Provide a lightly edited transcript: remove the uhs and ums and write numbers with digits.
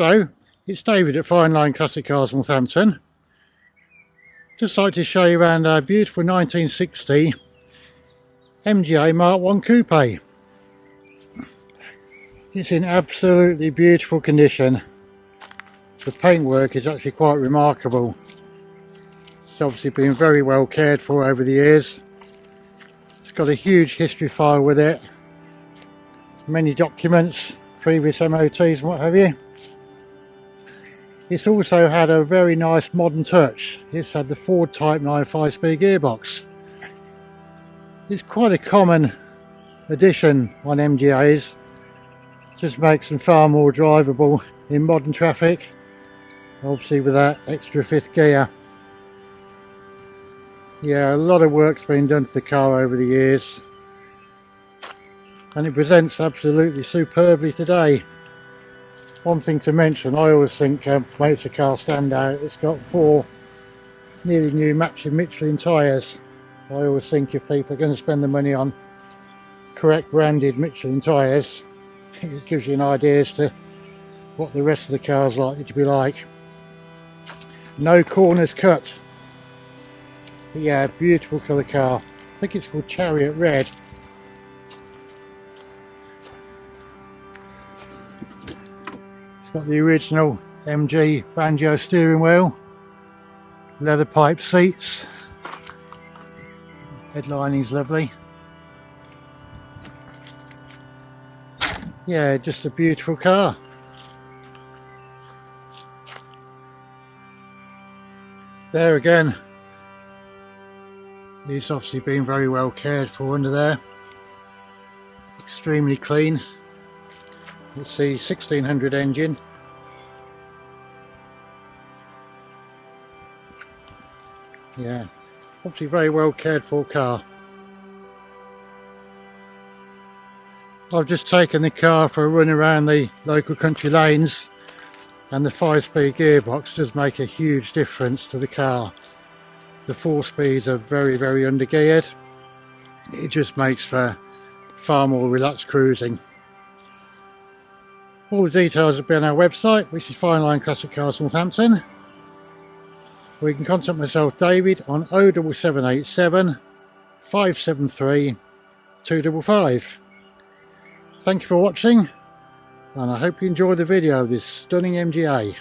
Hello, it's David at Fine Line Classic Cars Northampton. Just like to show you around our beautiful 1960 MGA Mark 1 Coupe. It's in absolutely beautiful condition. The paintwork is actually quite remarkable. It's obviously been very well cared for over the years. It's got a huge history file with it. Many documents, previous MOTs and what have you. It's also had a very nice modern touch. It's had the Ford Type 9 5-speed gearbox. It's quite a common addition on MGAs. Just makes them far more drivable in modern traffic. Obviously with that extra fifth gear. Yeah, a lot of work's been done to the car over the years. And it presents absolutely superbly today. One thing to mention, I always think makes a car stand out, it's got 4 nearly new matching Michelin tyres. I always think if people are going to spend the money on correct branded Michelin tyres, it gives you an idea as to what the rest of the car's likely to be like. No corners cut. But yeah, beautiful colour car. I think it's called Chariot Red. It's got the original MG banjo steering wheel, leather pipe seats, headlining's lovely. Yeah, just a beautiful car. There again, it's obviously been very well cared for under there. Extremely clean. It's the 1600 engine. Yeah, obviously very well cared for car. I've just taken the car for a run around the local country lanes, and the 5-speed gearbox does make a huge difference to the car. The 4 speeds are very undergeared. It just makes for far more relaxed cruising. All the details will be on our website, which is Fine Line Classic Cars Northampton. Or you can contact myself, David, on 07787 573 255. Thank you for watching, and I hope you enjoy the video of this stunning MGA.